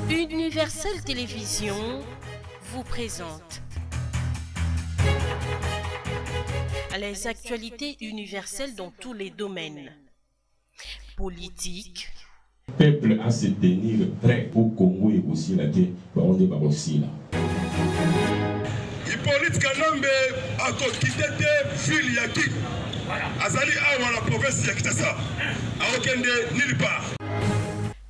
Universel Télévision vous présente les actualités universelles dans tous les domaines. Politique. Le peuple à se tenir prêt au Congo et aussi la terre, on est aussi là. Hippolyte Kanambe a quitté ville Yaki. Azali a la province de Kinshasa. A aucun nulle part.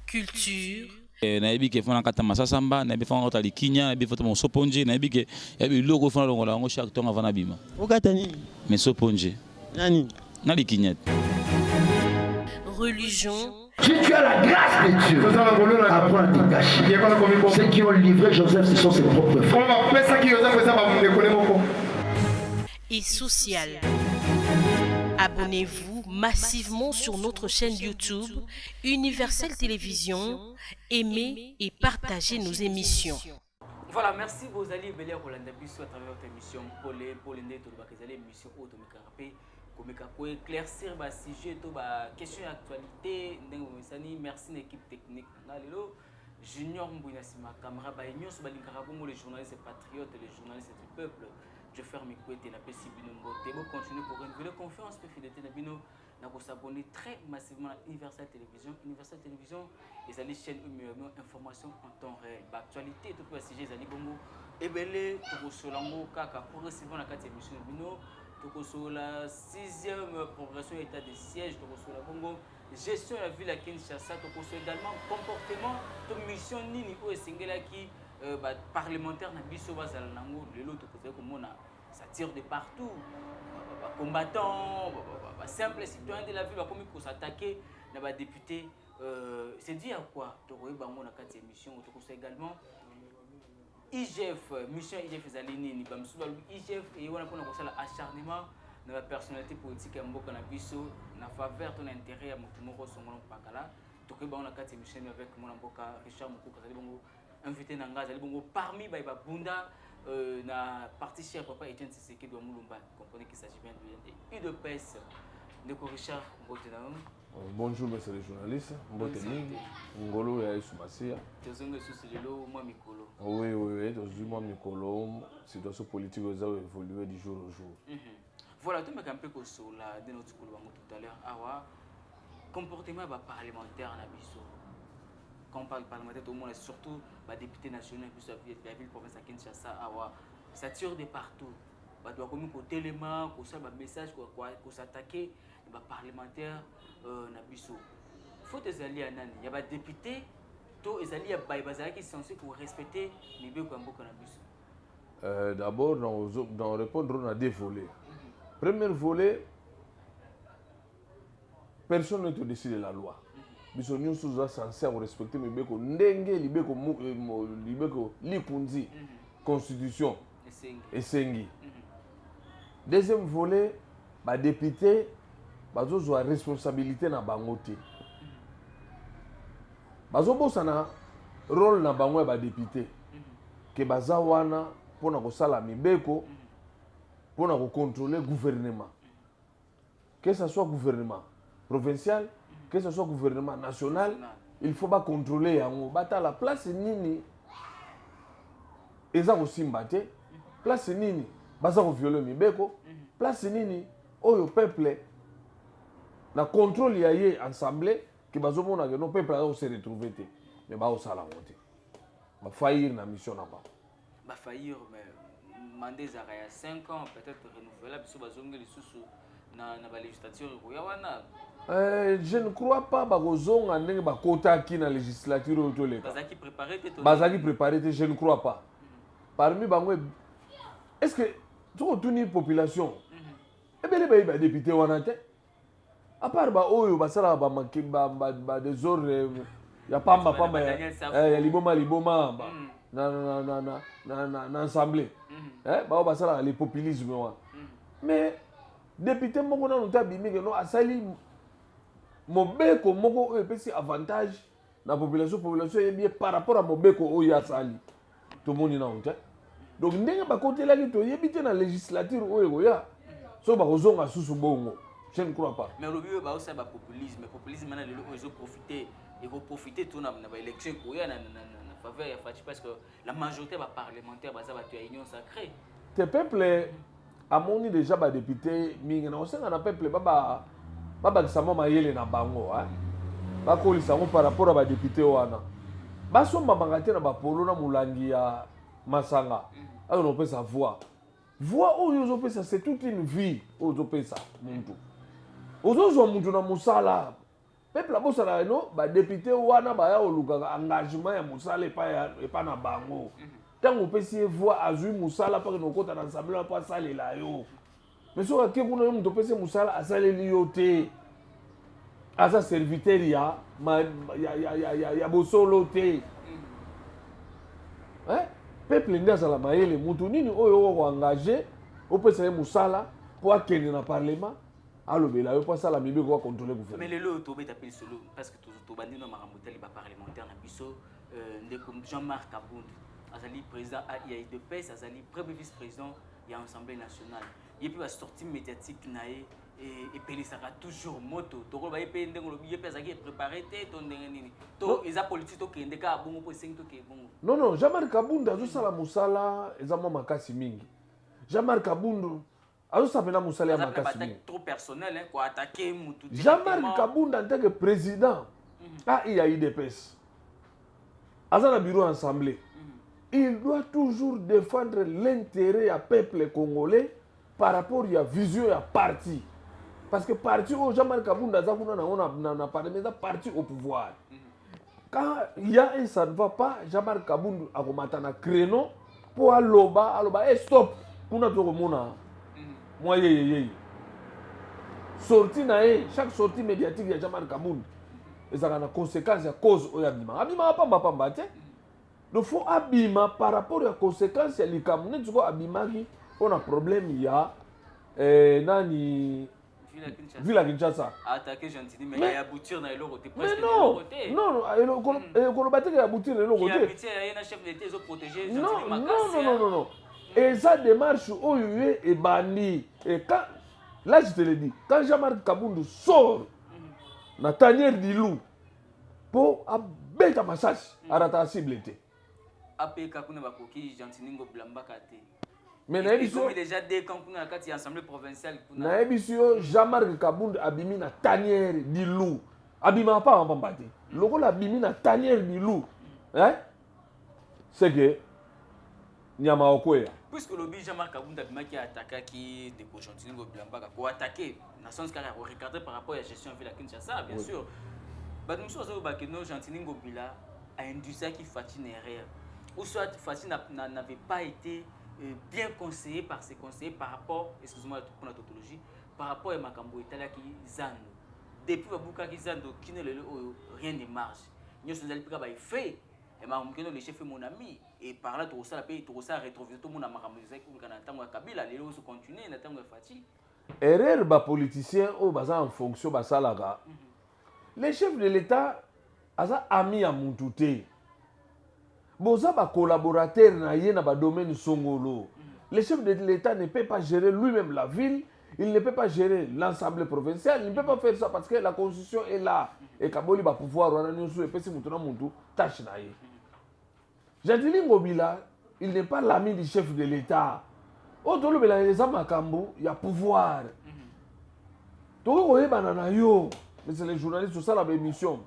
Culture. Naibi ke fona kata masasamba naibi fona kota likinya naibi foto mosoponje naibi ke yabi logo fona longola ngo chaque temps avant abima okata nini mais soponje nani na likinya Religion. Si tu as la grâce de Dieu, apprends à te cacher. Ceux qui ont livré Joseph, ce sont ses propres frères. Et social. Abonnez-vous massivement sur notre chaîne YouTube Universel Télévision. Aimez et partagez nos émissions. Voilà, merci vos alliés Bélier Rolanda Bissou à travers votre émission pour l'aider tout le monde les émissions automécarapé comme pour éclaircir ba sujet to ba question d'actualité merci l'équipe technique nalelo Junior Mbouina Sima caméra ba union so ba linkarabongo les journalistes patriotes et les journalistes du peuple. Je ferme mes couettes et la paix Bino Mbote. Vous continuez pour renouveler confiance et fidélité de Bino. Vous s'abonner très massivement à Universal Télévision. Universal Télévision, ils allaient chaîne information en temps réel. Actualité, tout le sujet, ils allaient bongo. Et bien, tout sur l'ango, kaka, progressivement, la 4e émission de Bino. Tout sur la 6e progression état de siège, tout sur la bongo. Gestion de la ville à Kinshasa, tout sur également comportement, toute mission nini ou singela qui parlementaire na biso bazala nango lelo to kozela komona ça tire de partout combattants simple citoyen de la ville comme il faut s'attaquer na ba député c'est dit à quoi to koyeba ngo na kati émission to kozela également IGF mission IGF ezalini ni bamsuba IGF et wana pona kosala acharnement na la personnalité politique ya mboka na biso na faveur ton intérêt ya mutu moko songolo pakala to koyeba na kati émission avec mon mboka Richard Mukuka zali bongo invité Nanga zali bongo parmi ba bunda na partie cher papa Etienne Tshisekedi de Mulumba. Comprenez qu'il s'agit bien de UDPS. Ndeko Richard Mbotenam. Bonjour monsieur les journalistes. Mbotening Ngolo yaIsumasia. Tezonga susilelo moi mikolo. Oui, aujourd'hui moi mikolo, situation politique a évolué du jour au jour. Voilà, tout me camper ko sur la de notre kolo tout à l'heure. Awa comportement ba parlementaire na biso. Quand on parle parlementaire, tout le monde est surtout député national, puis la ville province à Kinshasa, ça tire de partout. On doit comme côté élément, qu'on ça message, qu'on s'attaquer, les parlementaires na biso. Faut des alliés à nani, il y a des députés, tous les alliés à Baïbazara qui sont censés pour respecter les biens comme beaucoup na biso. D'abord, dans répondre, on a deux volets. Premier volet, personne ne te décide de la loi. Biso nyonso za censé respecter mibeko ndenge libeko likunzi constitution esengi. Deuxième volet, ba député bazo zo responsabilité na bango te. Bazo bosana rôle na bango ba député ke baza wana pona ko sala mibeko pona ko contrôler gouvernement. Que ce soit gouvernement provincial, que ce soit gouvernement national, il faut pas contrôler yango. Bata la place nini eza ko simbate, place nini baza ko violer mibeko, place nini oyo peuple na contrôle ya ye ensemble que bazo mona que no peuple a se retrouver te. Mais ba o sala ngote. Ba faillir na mission na ba. Ba faillir mais mandé za ya 5 ans peut-être renouvelable biso bazongeli susu na ba législature ko ya wana. Je ne crois pas que les Bakota qui dans la législature ou les Bazaki préparé, je ne crois pas. Parmi Bangwe, est-ce que tu as une population? Eh bien, les députés wanate. À part Oyo, Basara, des ordres, il y a pas il y a Liboma, na assemblée. Basara, les populismes. Mais, député, mon nom, non, Asali. Mobeko moko epesi avantage na population yebi par rapport à mobeko oya sali to moni na honte donc ndenge ba côté là to yebi te na législature oyo ya so ba kozonga susu bongo je ne crois pas mais le biyo ba osa ba populisme na lelo ozo profiter et ko profiter to na ba élection ko ya na faveur ya Fachi parce que la majorité va parlementaire baza ba tu union sacrée. Te peuple amoni déjà ba député mingi na osenga na peuple baba kisamo mayele na bango hein. Ba kolisa ngo par rapport à ba député wana. Ba somba bangate na ba polo na mulangi ya Masanga. Alors on peut sa voix. Voix oyo ozopesa c'est toute une vie ozopesa muntu. Ozozwa muntu na musala. Peuple abosala no ba député wana ba ya oluka engagement ya musala epa na bango. Tant on peut se voir azui musala parce que nous comptons dans l'assemblée pas saler là yo. Mais sur que vous n'avez pas pensé musala à saler lioté. À sa serviteur ya bosoloté. Hein? Peuple ndaza la mayele mutu nini oyo engagé au peut se musala pour akende na parlement. Alobela yo pas ça la mibe ko contrôler gouvernement. Mais les lots to beta pile solo parce que to bandi no maramuteli ba parlementaire na biso ndeko Jean-Marc Kabund. Azali président AIDPS, azali premier vice-président de l'Assemblée nationale. Il peut sortir médiatique naé et puis ça sera toujours moto. To ko ba yepe ndengo lo yepe azaki préparé té to ndenge nini. To eza politique to kende ka bongo po 5 to ke bongo. Non, Jean-Marc Kabund azo sala musala ezamo makasi mingi. Jean-Marc Kabund azo sapena musala ya makasi mingi. Trop personnel hein, quoi attaquer mutu. Jean-Marc Kabund en tant que président AIDPS. Azana bureau assemblée. Il doit toujours défendre l'intérêt du peuple congolais par rapport à la vision du parti. Parce que le parti, Jean-Marc Kabund, n'a pas de parti au pouvoir. Quand il y a un ça ne va pas, Jean-Marc Kabund a commencé à créneau pour aloba, stop, pour notre monde. Moi, sortie chaque sortie médiatique de Jean-Marc Kabund, et ça a des conséquences à cause de l'abima. Abima pas. Donc, il faut abîmer par rapport aux conséquences. Il y a un problème. Il y a Villa Kinshasa. Attaquer gentiment, mais il y a aboutir dans l'autre côté. Mais non, il y a aboutir dans l'autre côté. Il y a un chef d'État qui est protégé. Non. Et ça démarche où il est banni. Et quand, là, je te le dis, quand Jean-Marc Kabund sort dans la tanière du loup pour abattre un massage à la cible. APK kuna bakoki Jantiningo Blambaka te. Mais naebiso déjà des camps kuna kati assemblée provinciale kuna. Naebiso Jean-Marc Kabund abimi na tanière di loup. Abima pas en pambate. Loko la abimi na tanière di loup. Hein? C'est que nyama okoya. Puisque le Jean-Marc Kabund abima qui attaqué qui de Jantiningo Blambaka pour attaquer dans sens carré regarder par rapport à la gestion de la Kinshasa bien sûr. Bah nous sommes au Bakeno Jantiningo Bila a induit ça qui fatine erreur. Ou soit Fatine n'avait pas été bien conseillé par ses conseillers par rapport, excusez-moi pour la tautologie, par rapport à Makambo Italia qui Zando. Depuis Babuka qui Zando, qui ne rien ne marche. Nous sommes allés pour fait, et le chef est mon ami, et par là, tout ça, rétrovisé tout le monde à Makambo Italia, Kabila, les autres continuent, et Natango Fatine. Erreur ba politicien au bazar en fonction basalaga. Les chefs de l'État, asa ami à Moutouté. Boza ba collaborateur na yé na ba domaine songolo. Le chef de l'État ne peut pas gérer lui-même la ville, il ne peut pas gérer l'Assemblée provinciale, il ne peut pas faire ça parce que la constitution est là et Kaboli va pouvoir wana nyoso et pesi mutuna muntu tâche na yé. Jantiningo Bila, il n'est pas l'ami du chef de l'État. Otolo bela les amakambo, il y a pouvoir. Toko oyeba na yo, mais c'est les journalistes sur ça la émission.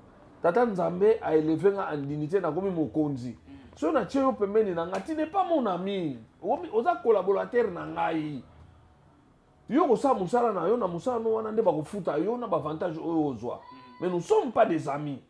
Tata Nzambe a élevé en dignité na komi mokonzi. Si on a tué au pembeni na ngati n'est pas mon ami. Oza collaborateur na ngai. Yo ko sa musala na yo na musala no wana nde ba ko futa yo na ba avantage oyo ozwa. Mais nous sommes pas des amis.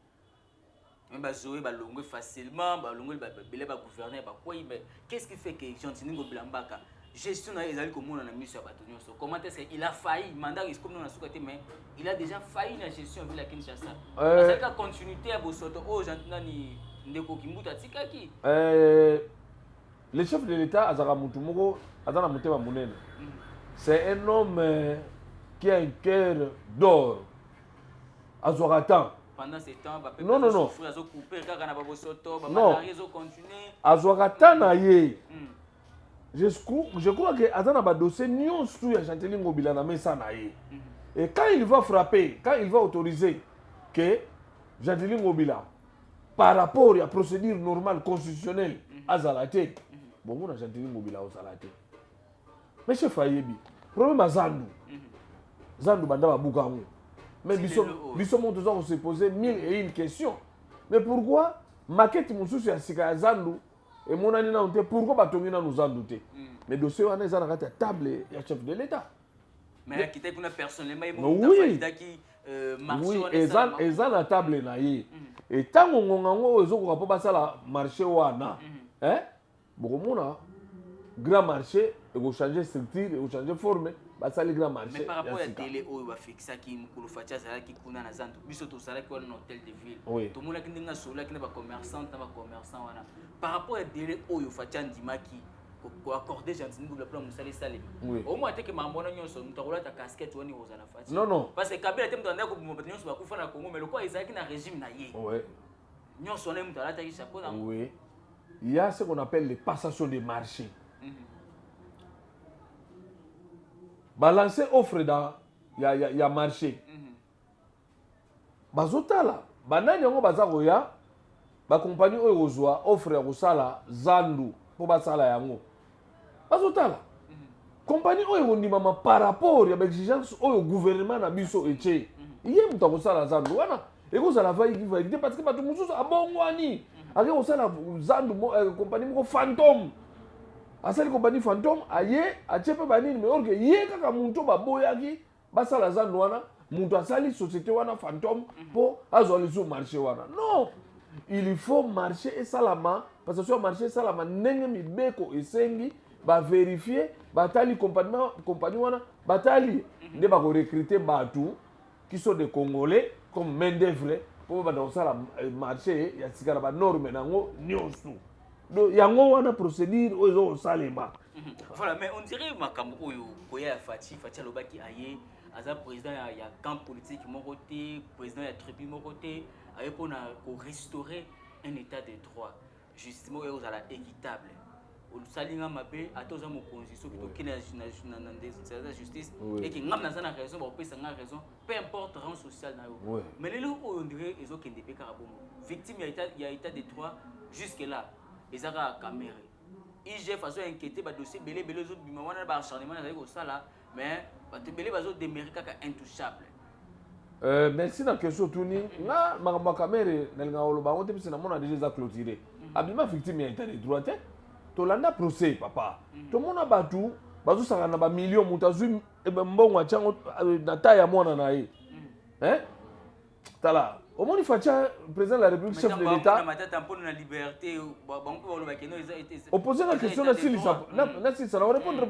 Mais bah Zoé bah longue facilement, bah longue bah belé bah gouverner bah quoi mais qu'est-ce qui fait que Jantiningo Blambaka gestion na ezali comme on a mis sur bateau nyonso. Comment est-ce qu'il a failli mandat est comme on a souhaité mais il a déjà failli la gestion de la Kinshasa. Parce que la continuité à Bosoto oh Jantinani ndeko Kimbuta tikaki. Le chef de l'État Azara Mutumoko Azana Mutema Munene. C'est un homme qui a un cœur d'or. Azoratan. Pendant ces temps, bah non. Azoratan na ye. Je crois que Azana ba dossier nyon sou ya Jantiningo Bila na mesa na ye. Et quand il va frapper, quand il va autoriser que Jantiningo Bila par rapport à la procédure normale constitutionnelle à Zalaté. Bon, on a gentil mobile à Zalaté. Mais chef Ayebi, problème à Zandu. Zandu Bandaba Boukamou. Mais Bissomon, on s'est posé 1001 questions. Mais pourquoi maquette mon souci à Sika Zandu et mon année pourquoi Batongina nous en douter? Mais dossier on est à la table et chef de l'État. Mais qui était personnellement, oui, et ça la table na ye. Et tant on a pas passer la marché wana, hein? Beaucoup grand marché, il faut changer structure, il faut changer forme, bah ça les grands marchés. Mais par rapport à la télé, où il va fixer qui nous fait ça, qui kuna na zanto, biso to sala qui est un hôtel de ville. Tout le monde qui n'est solo, qui n'est pas commerçant, wana. Par rapport à la télé, où il faut faire ndimaki, pour accorder gentiment pour le plan musali salé. Au moins que maman n'a pas nous t'as ta casquette ou ni aux anafati. Non. Parce que Kabila t'aime dans n'importe où nous sommes à Congo, mais le quoi ils ont un régime naïe. Ouais. Nous sommes à la télé chapeau. Oui. Il y a ce qu'on appelle les passations des marchés. Balancer offre dans il y a marché. Bazotala, banani yango bazakoya, ba compagnie oyo ozwa offre ya kosala zandu po basala yango. Bazotala. Compagnie oyo ndimama par rapport ya exigence oyo gouvernement na biso eche. Iye mutu akosala zandu wana ekozala validité parce que bato mosusu abongwani. Ake kosala zandu compagnie moko fantôme. Asali compagnie fantôme aye achepe banini mais orke ye kaka muntu baboyaki basala zandu wana muntu asali société wana fantôme po azoli sur marché wana. Non, il faut marcher et salama parce que sur marché salama ndenge mibeko esengi ba vérifier batali compagnie wana batali nde ba recruter batu qui sont des Congolais comme main d'œuvre pour ba dans sala marché ya sikara ba norme nango nyonso. Donc, il y a une procédure où ils ont salima. Voilà, mais on dirait que Koya Fati Lobaki Aye, as président, il y a camp politique, mon côté, président, il y a tribu, mon côté, pour restaurer un état de droit, justement, équitable. Au Salinga Mabé, à tous les constitutions qui sont dans la justice, et qui n'ont pas raison, raison, peu importe le rang social. Mais les gens, on dirait qu'ils ont des victimes, il y a état de droit jusque-là. Les Arabes caméra. IG façon inquiété ba dossier belé les autres bimama na ba acharnement na ko sala mais ba te belé ba zo démériter kaka intouchable. Merci na question tuni nga makamba caméra na oloba on te pisa na mona déjà clôturé. Abima victime ya état de droit te. To landa procès papa. To mona batu bazo sanga na ba million mutazu mbongo achango na taya mona na ye. Hein? Tala au moins il faut que président de la République, chef de l'État. Opposer la question, on va répondre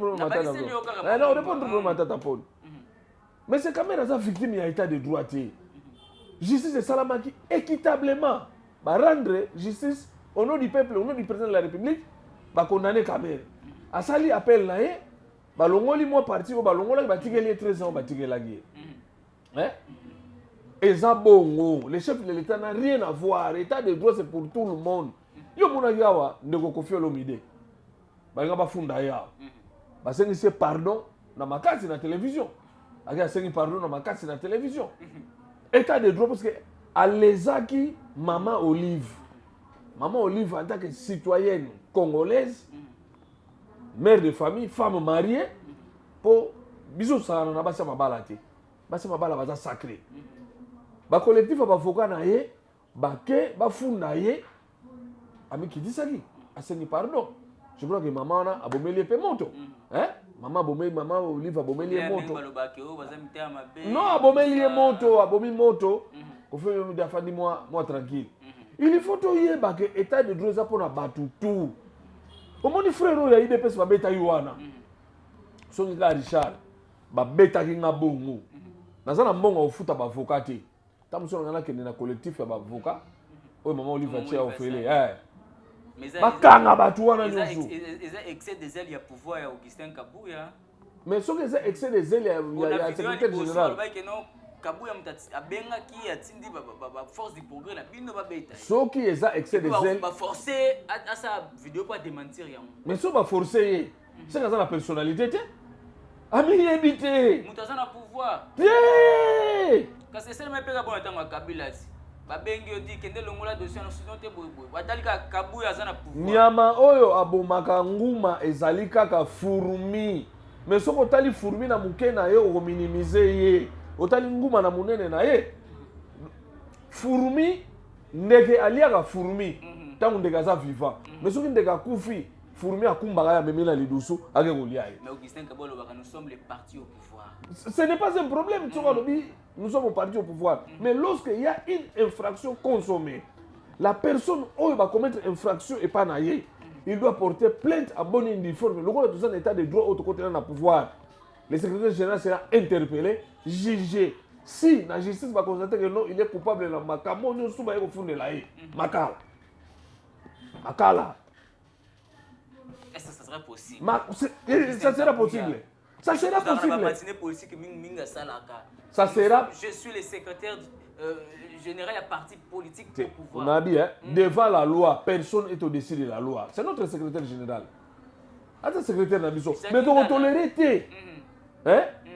à tampon. Mais c'est quand même la victime qui a été de droit. Justice et Salamaki équitablement. Rendre justice au nom du peuple, au nom du président de la République, condamner Kamer. Asali appelle là, balongoli moi parti au balongola, batigeli 13 ans, batigeli la guerre. Hein? Et ça, bon, le chef de l'État n'a rien à voir. L'état de droit, c'est pour tout le monde. Yo mona yawa ndeko Koffi Olomide. Ba nga ba funda ya. Ba sengi se pardon na makasi na télévision. Aka sengi pardon na makasi na télévision. État de droit parce que alezaki Maman Olive. Maman Olive en tant que citoyenne congolaise, mère de famille, femme mariée, pour biso ça na basa mabala te. Basa mabala baza sacré. Ba collectif avocat na ye bake bafunda ye ami qui dit ça qui aseni pardon je crois que maman na abomeli pe moto hein maman Olive abomeli moto non abomeli moto abomi moto ko fait me dafandi moi tranquille il faut to ye bake état de droit pour na batu tout au moni frère ya IDPS ba beta yuana songi ka Richard ba beta ki ngabongo nazana mbongo ofuta ba avocat te. Tant que nous avons un collectif d'avocats, oui, Maman Olive a fait mais il y a excès des ailes, il y a pouvoir, il y a Augustin Kabouya. Mais ce que c'est excès des ailes, il y a un secrétaire général. Kabouya a bien qui a tindi force du progrès la bino ba beta. Ce qui est excès des ailes. Va forcer à sa vidéo pas démentir. Mais ce va forcer, c'est la personnalité. Ami éviter. Moutazana pouvoir. Yeah! Parce que c'est le même peu bon temps à Kabila. babengi odi kende longola dossier na sinon te boyeboye batali kaka kabuya aza na pouvoir nyama oyo abomaka nguma ezali kaka furumi mais soki otali furumi na moke na ye okominimize ye otali nguma na monene na ye furumi ndeke aliaka furumi ntango ndeke aza vivant mais soki ndeke akufi furumi akumbaka ye amemi na lidusu ake kolia ye. Mais Augustin Kabou alobaka nous sommes les partis au pouvoir. Ce n'est pas un problème, nous sommes au parti au pouvoir. Mais lorsqu'il y a une infraction consommée, la personne qui va commettre une infraction et pas naïe, il doit porter plainte à bonne uniforme. Le gouvernement est en état de droit au côté de pouvoir. Le secrétaire général sera interpellé, jugé. Si la justice va constater que non, il est coupable de la makamo, nous sommes au fond de la haie. Makala. Makala. Est-ce que ça serait possible? Ça sera possible. Ça sera possible. Ça sera. Je suis le secrétaire général à parti politique au pouvoir. On a dit, devant la loi, personne n'est au-dessus de la loi. C'est notre secrétaire général. Attends, secrétaire Nabiso. Mais donc, on tolérer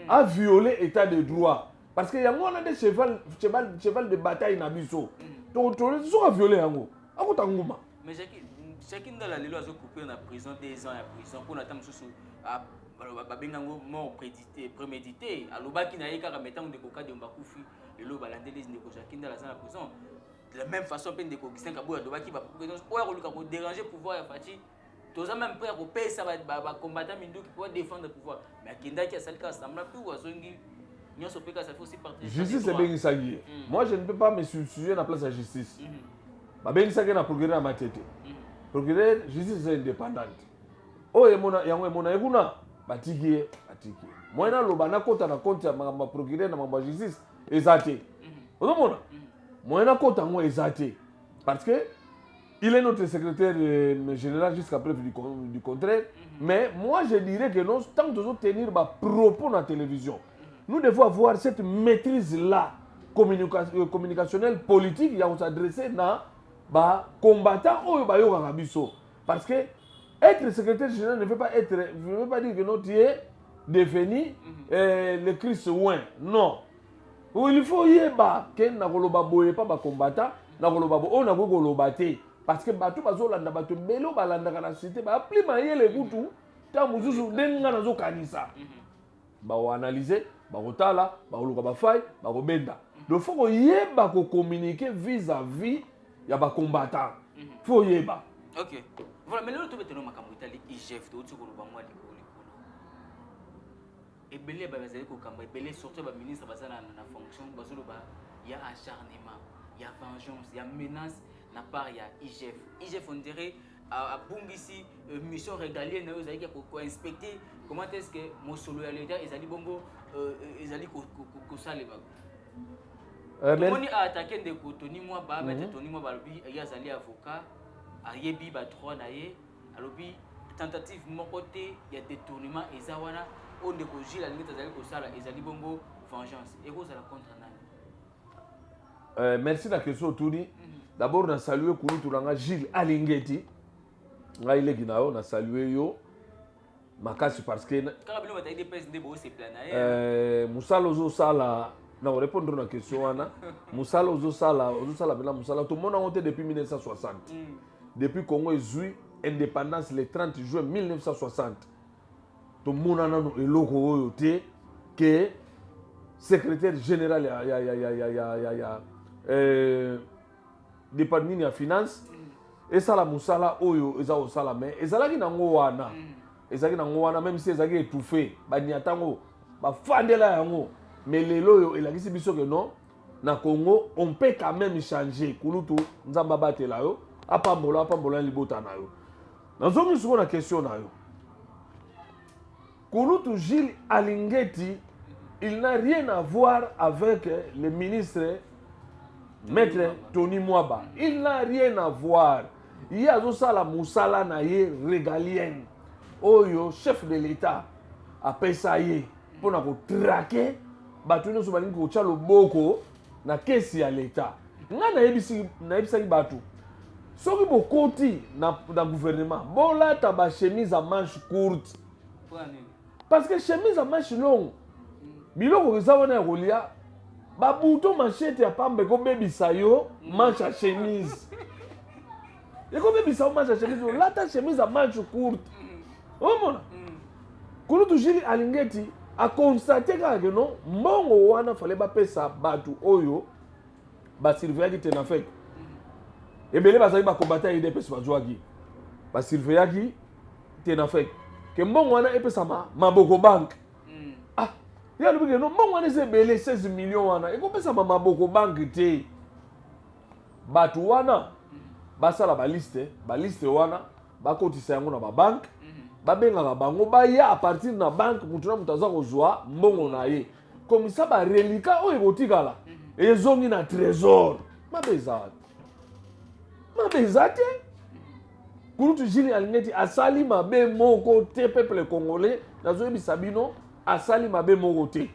à violer l'état de droit. Parce qu'il y a des cheval de bataille Nabiso. Donc, on tolère, ils sont à violer. Mais chacun dans la loi a coupé en prison 2 ans en prison pour attendre mort prémédité. Alobaki na yeka mettant de coca de Mbakufi, le lo balande les ndeko chacun dans la prison. De la même façon peine de Augustin Kabou Alobaki va pour déranger pouvoir ya Fati. Tous en même prêt à payer ça va combattre Mindu qui peut défendre le pouvoir. Mais Kenda qui a celle qui semble plus ou azongi nyo sopeka ça faut aussi partager. Justice est bien sagui. Moi je ne peux pas me substituer à la place de la justice. Ba ben sagui na procureur na matete. Procureur justice est indépendante. Oh yango mona ekuna batiki. Moi na loba na kota na compte ya ma procureur na ma justice ezate. Odomona. Moi na kota ngo ezate. Parce que il est notre secrétaire général jusqu'à preuve du contraire. Mais moi je dirais que non, tant que nous devons tenir des propos dans la télévision, nous devons avoir cette maîtrise-là communicationnelle, politique, il y a s'adresser à combattants ou à biso. Parce que être secrétaire général ne veut pas dire que non, tu es devenu le Christ ouin. Non. Il faut y avoir que nous pas combattant, nous parce que bato bazolanda bato belo balanda na cité ba appli mayele kutu ta muzuzu denga nazo kanisa ba analyser ba kotala ba luka ba fay ba kobenda donc faut ko yeba ko communiquer vis-à-vis ya ba combattant faut yeba. OK voilà mais là to beteno makambo itali IGF to tsuko ba mwa likolo et belé ba bazali ko kamba belé surtout ba ministre bazana na fonction bazolo ba ya acharnement ya vengeance ya menace na part ya IGF. IGF on dirait à Bungisi mission régalienne aux aïe pour inspecter comment est-ce que mon solo à l'État ils allaient bongo ils allaient ko sale ba. Toni a attaqué de Toni moi ba mettre Toni moi ba lui il y a zali avocat a yebi ba droit na ye alobi tentative mon côté il y a détournement ezawana on de ko Gilles alingeta zali ko sala ezali bongo vengeance et cause à la contre nani. Merci la question Touni. D'abord, on a salué Gilles Alingeti. On a salué yo. Makasi parce que. Moussa Lozo Sala. Non, répondre à la question. Moussa Lozo Sala. Tout le monde a monté depuis 1960. Depuis Congo est eu indépendance le 30 juin 1960. Tout le monde a eu le que secrétaire général département de la finance et ça la musala oyo eza osala mais ezalaki nango wana même si ezalaki étouffé baniatango bafandela yango mais lelo oyo elakisi biso que non na Congo on peut quand même changer kulutu nzamba batela yo apambola libota na yo nazongi siko na question na yo kulutu Gilles Alingeti il n'a rien à voir avec le ministre Maître Tony Mwaba. Il n'a rien à voir. Il y a aussi la Moussala naye régalienne. Oyo, chef de l'État, a payé pour nous traquer. Batouno soubali ko chalo boko na kesi ya l'État. Nga na yebisaki batu. Soki bokoti na gouvernement, bola taba chemise à manche courte. Parce que chemise à manche longue, biloko ezawana ya kolia babuto machete ya pamba ekobebisa yo manche ya chemise ekobebisa yo manche ya chemise olata chemise ya manche courte omona kulutu Jules Alingeti akonstate kaka ke non mbongo wana fale bapesa bato oyo basurveillaki Tenafek ebele bazali bakombata ya UDPS bazwaki basurveillaki Tenafek ke mbongo wana epesama maboko bank ya lobi ke non mbongo wana eza ebele 16 millions wana ekopesama maboko bank te bato wana basala baliste wana bakotisa yango na babanke babengaka bango baya a partir na banque mutu na mutu aza kozwa mbongo na ye komisa barelika oyo ekotikala ezongi na trésor mabe eza te kulutu Jules Alingeti asali mabe moko te peuple congolais nazoyebisa bino asali mabe moko te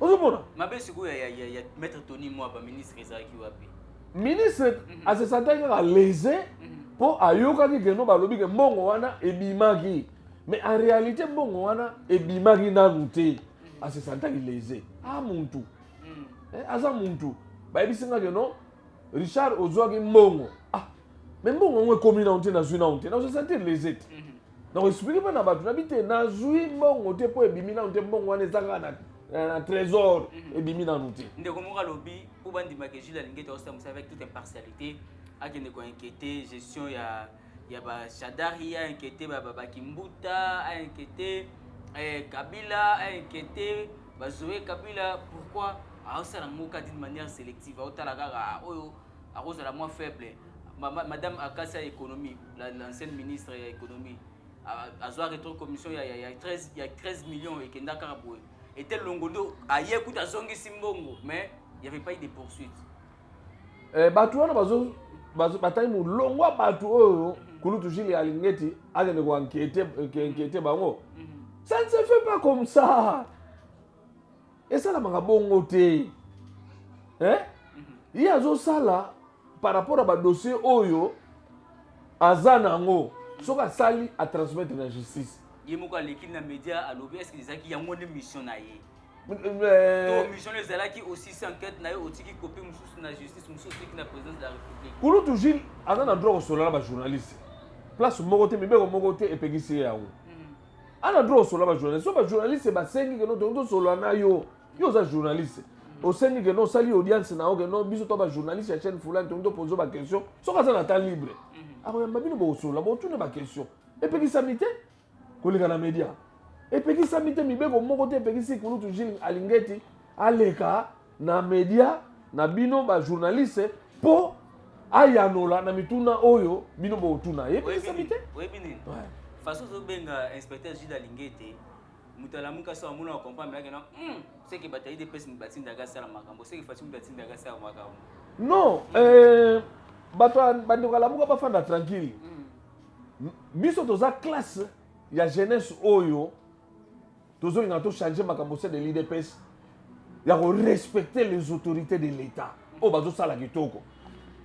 ozomona mabe sikoyo ya maître Tony Mwaba ministre ezalaki wapi ministre asesantaki kaka lese po ayokaki keno balobi ke mbongo wana ebimaki mais en réalité mbongo wana ebimaki nanu te asesantaki lese muntu aza muntu bayebisinga keno Richard ozwaki mbongo mais mbongo ngo ekomi na te nazwi na te nazosentir lese te nakoexplike mpe na bato nabi te nazwi mbongo te po ebimi nanu te mbongo wana ezaka na trésor ebimi nanu te ndeko moko alobi po bandimaka Jules Alingeti akosamwisa avec toute impartialité akende koinquiété gestion ya bashadari ainquiété bakimbuta ainquiété Kabila ainquiété bazoe Kabila pourquoi aosala ngoka d'une manière sélective aotala kaka oyo akozala moins faible madame Akassa économie l'ancienne ministre ya économie azwa retro commission ya 13 millions ekenda kaka boye était longondo aye kuta zongisi mbongo mais il y avait pas eu de poursuite bato wana batai mulongwa bato oyo kulutu Jules Alingeti akende koinquiété bango ça ne se fait pas comme ça esalamaka bongo te ye azosala par rapport à badossier oyo aza nango soki asali atransmettre na justice ye moko aleki na média alobi est-ce que ezalaki yango nde mission na ye to mission ezalaki aussi enquête na ye otiki kopi mosusu na justice mosusu otiki na présidence de la république kulutu Jules aza na droit kosola na bajournaliste place moko te mibeko moko te epekisi ye yango ana droit kosola bajournaliste so bajournaliste basengi keno tozosola na yo oza journaliste osengi keno osali audience na yo keno biso to bajournaliste ya chaîne fulani tongi topose baquestion soki aza na temps libre akoyamba bino bokosola botune baquestion epekisami te koleka na média epekisami te mibeko moko te epekisi kulutu Jules Alingeti aleka na média na bino bajournaliste mpo ayanola na mituna oyo bino botuna epekisami te oyebi nini façon tobenga inspecteur Jules Alingeti moto alamuka so amona comprendre mais non c'est que bataille de pesi batindaka sala makambo c'est que façon batindaka sala makambo non bato bandeko alamuka bafanda tranquille biso toza classe ya jeunesse oyo tozolinga tochange makambo se de l'UDPS ya respecter les autorités de l'État oyo bazosala kitoko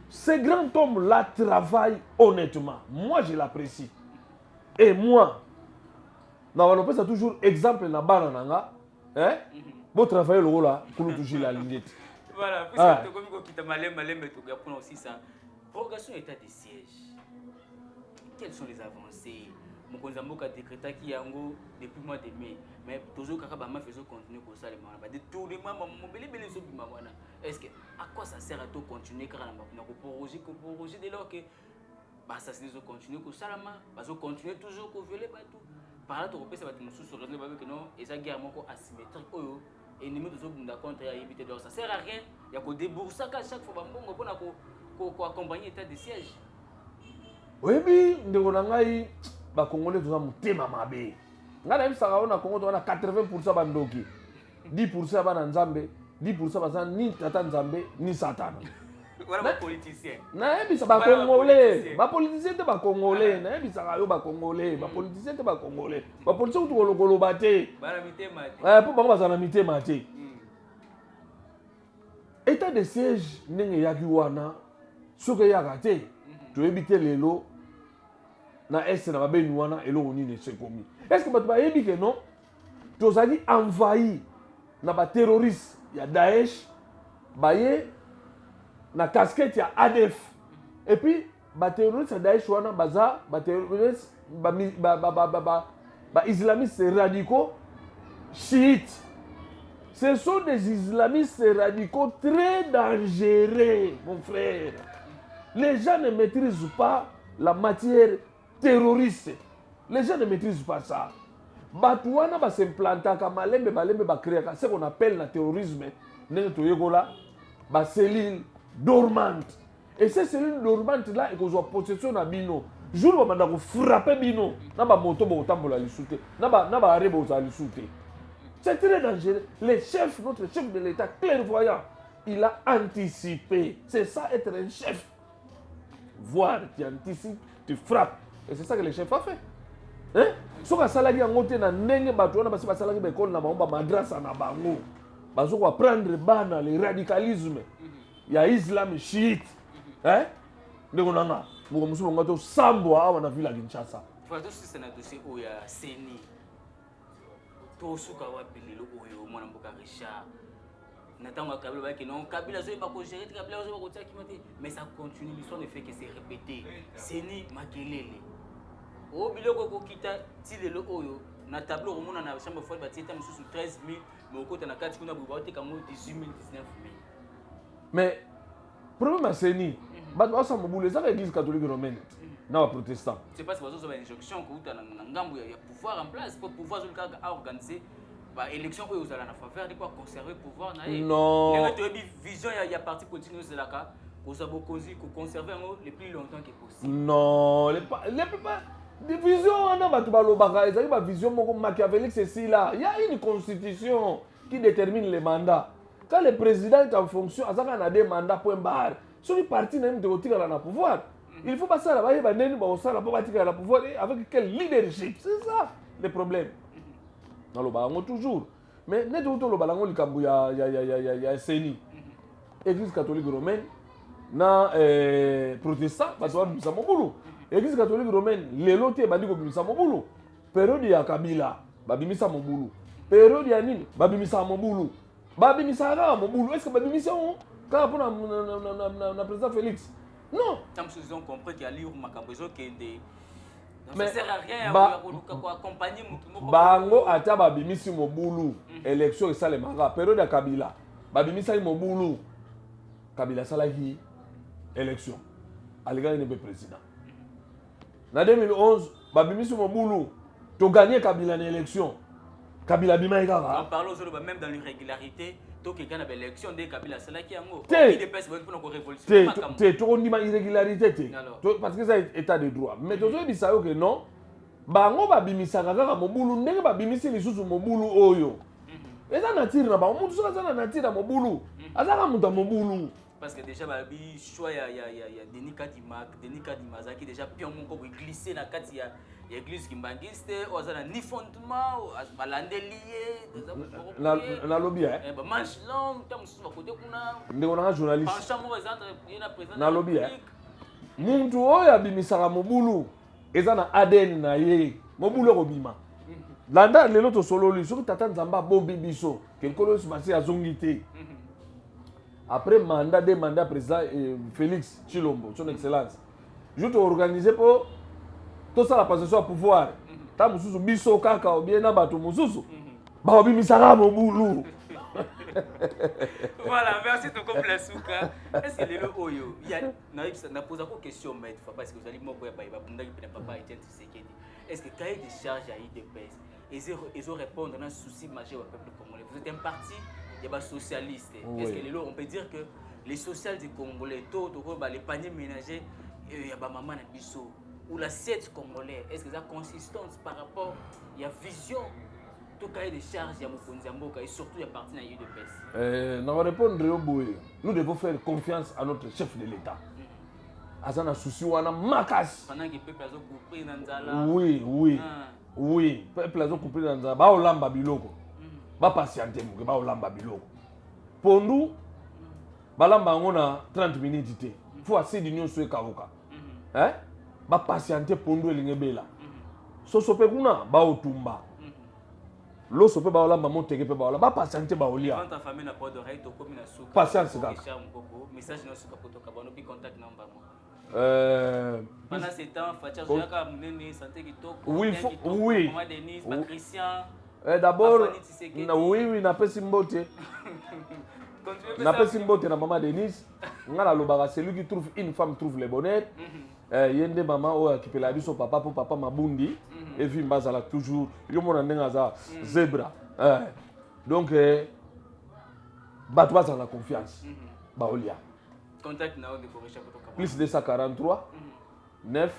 ce grand homme là travaille honnêtement moi je l'apprécie et moi na wanopesa toujours exemple na bana nanga bo travailler lokola kulutu Jules Alingeti voilà puisque tokomi kokita malembe tokapona aussi ça prorogation état de siège quelles sont les avancées mokonzi mboka décrétaki yango depuis mois de mai mais toujours kaka bama faisons continuer ko salema ba détournement mobelebele so bima wana est-ce que à quoi ça sert à tout continuer car na ko proroger dès lors que bah ça se continuer ko salama bazo continuer toujours ko violer partout par là to repesa ba mususu raison ba que non eza guerre moko asymétrique oyo ennemi to bunda contre ya éviter donc ça sert à rien ya ko débourser à chaque fois bambongo pona ko accompagner état de siège oyebi ndeko na ngai bakongolais toza motema mabe ngai nayebisaka oyo na kongo toza na 80% bandoki 10% bana nzambe 10% baza ni tata nzambe ni satana nayebisa bakongolais bapoliticien te bakongolais nayebisaka yo bakongolais bapoliticien te bakongolais bapoliticien kutu koloba te mpo bango bazala na mitema te état de siège ndenge eyaki wana soki eyaka te toyebi te lelo na este na babeni wana eloko nini esekomi est ce que bato bayebi ke non tozali envahi na baterroriste ya Daesh baye na casquette ya ADF et puis ba terroriste ya Daesh wana baza ba terroriste ba islamistes radicaux chiites. Ce sont des islamistes radicaux très dangereux, mon frère. Les gens ne maîtrisent pas la matière terroriste. Les gens ne maîtrisent pas ça. Batouana va s'implanter comme malembe ba créer ce qu'on appelle le terrorisme. N'est toyegola ba cellule dormante. Et ces cellules dormantes là et qu'on soit possession na bino. Jour où on va frapper bino, na ba moto ba otambola lisute, na ba arebo za lisute. C'est très dangereux. Le chef, notre chef de l'État clairvoyant, il a anticipé. C'est ça être un chef. Voir, tu anticipes, tu frappes. Et c'est ça que le chef a fait. Hein? Si on a salarié en côté na nenge batouana parce que salarié l'école na ba madrasa na bango. Bazo ko prendre bana le radicalisme. Il y a islam chiite. Hein? Ndeko nanga, mo musu ngato sambo awa na ville ya Kinshasa. Voilà, tout c'est un dossier où il y a CENI. Tosuka wapi lelo oyo mwana mboka Richard natanga Kabila ba que non Kabila zo ba ko gérer Kabila zo ba ko tia kimate mais ça continue l'histoire ne fait que c'est répété CENI makelele o biloko ko kita ti lelo oyo na tableau romona na chambre forte ba tieta mususu 13000 mais okota na kati kuna buba te kamo 18000 19000 mais problème à CENI ba ça mobule ça l'église catholique romaine na ba protestant c'est pas parce que ça ba injonction ko uta na ngambo ya pouvoir en place pour pouvoir zo ka organiser ba élection oyo uzala na faveur de quoi conserver pouvoir na ye non les to vision ya parti politique nous la ka ko za bokonzi ko conserver le plus longtemps que possible non les pas division na ba to ba lobaka ezali ba vision moko machiavélique c'est là il y a une constitution qui détermine les mandats quand le président est en fonction azaka na des mandats point barre sur les partis même de otika na pouvoir. Il faut pas ça là-bas, il va la pouvoir avec quel leadership. C'est ça le problème. Dans le balango toujours. Mais net autour le balango le kambu ya CENI. Église catholique romaine na protestant parce que bimisa mobulu. Église catholique romaine lelo te bandi ko bimisa mobulu. Période ya Kabila babimisa mobulu. Période ya nini babimisa mobulu. Babimisa ra mobulu. Est-ce que babimisa quand pour na président Félix non. Ils ont compris qu'il y a livre Makambozo qui est mais ça sert à rien à accompagner bango ata babimisi mobulu élection ça les manga période ya Kabila babimisa mobulu Kabila salaki élection aligani ne président na 2011 babimisi mobulu to gagner Kabila na élection Kabila bima ikara on parle aux même dans l'irrégularité quelqu'un avait l'élection de Kabila c'est là qui a mot il dépêche pour une révolution tu on dit ma irrégularité parce que ça état de droit mais tu dis ça que non bango babimisa kaka mobulu ndenge babimisi lisusu mobulu oyo eza nature na ba mutu soka za nature na mobulu azaka mutu mobulu parce que déjà babi choix ya Denis Kadima qui déjà pion mon ko glisser na kati ya église kimbangiste ozana ni fondement balande lié na lobby ba manche long tam sous côté kuna ndeko na journaliste penchant mo présente na président na lobby muntu oyo abimisaka mobulu eza na ADN na ye mobulu kobima landa lelo to solo li soki tata nzamba bobi biso kelkolo sibasi azongi te après mandat des mandats président Félix Tshilombo son excellence je te organiser pour tout ça la passation à pouvoir ta mususu biso kaka ou bien na bato mususu ba obimisaka mobulu. Voilà, merci ton complet Souka. Est-ce que les oyo il y a na pose encore question mais parce que vous allez moko ya ba bunda qui ne papa Etienne Tshisekedi. Est-ce que cahier de charge à IDPS ils ont répondre à un souci majeur au peuple congolais. Vous êtes un parti il y a socialiste. Oui. Est-ce que on peut dire que les sociales du Congolais tôt les paniers ménagers il y a maman na biso ou l'assiette congolaise, est-ce que ça consistance par rapport il y a vision tout cahier de charge il y a mokonzi mboka et surtout il y a parti na UDPS. Nous répondre au boy. Nous devons faire confiance à notre chef de l'État. Azana souci wana makas. Pendant que peuple a compris dans nzala. Oui, peuple a compris dans nzala. Ba olamba biloko. Ba patienter mo ba olamba biloko. Pour nous balamba ngona 30 minutes té. Faut assez d'union sur kavuka. Hein? Ba patienter pour nous elingebela. So sope kuna ba otumba. L'osso peut baola, maman teke peut baola. Ba patiente baolia. Quand ta famille n'a pas d'oreille, tu comme une souka. Patience, gars. Message dans souka pour toi, puis contact number. Pendant ces temps, Fatia Zoyaka Mnene, Santé Kitoko, oui, oui. Maman Denise, Christian. D'abord, oui, n'a pas simboté. N'a pas simboté, na maman Denise. Ngala lobara, celui qui trouve une femme trouve les bonheurs. Yende maman qui peut la vie son papa pour papa Mabundi. Et puis Mbazala toujours. Yo mon nengaza zebra. Donc, batwa dans la confiance. Baolia. Contact now de Koresha. Plus 243 9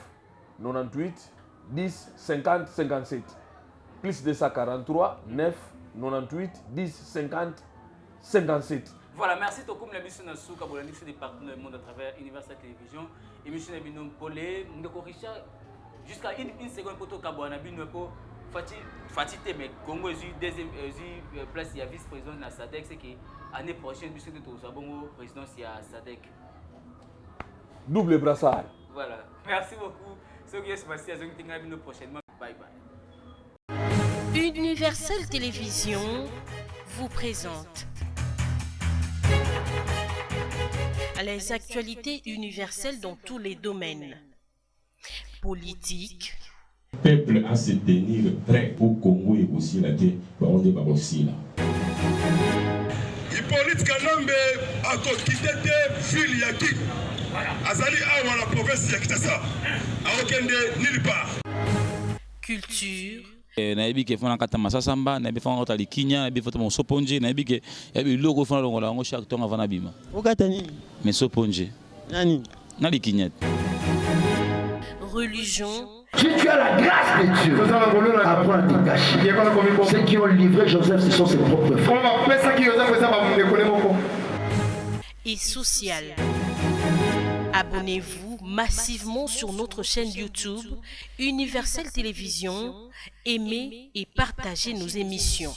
98 10 50 57. Plus 243 9 98 10 50 57. Voilà, merci beaucoup la mission de Souka pour la mission des partenaires du monde à travers Universal Télévision. Émission de Binom Polé, Ndeko Richard, jusqu'à une seconde pour toi, Kabouana Binopo, Fatih mais Congo est deuxième place, il y a vice-président de la SADEC, c'est que l'année prochaine, puisque tu es au président, il y a SADEC. Double brassard. Voilà, merci beaucoup. Ce qui est passé à Zontinga prochainement. Bye bye. Universal Télévision vous présente les actualités universelles dans tous les domaines. Politique. Le peuple a se tenir prêt au Congo et aussi la terre. On est aussi là. Hippolyte Kanambe a quitté ville Yaki. Azali awa la province ya Kitasa. A okende nulle part. Culture. nayebi ke fona kata masasamba nayebi fona kota likinya nayebi foto mo soponje nayebi ke yabi logo fona longola ngo chaque temps avant abima okata nini mais soponje nani na likinya Religion. Si tu as la grâce de Dieu, apprends à te cacher. Ceux qui ont livré Joseph, ce sont ses propres frères. Et social. Abonnez-vous massivement sur notre chaîne YouTube Universel Télévision. Aimez et partagez nos émissions.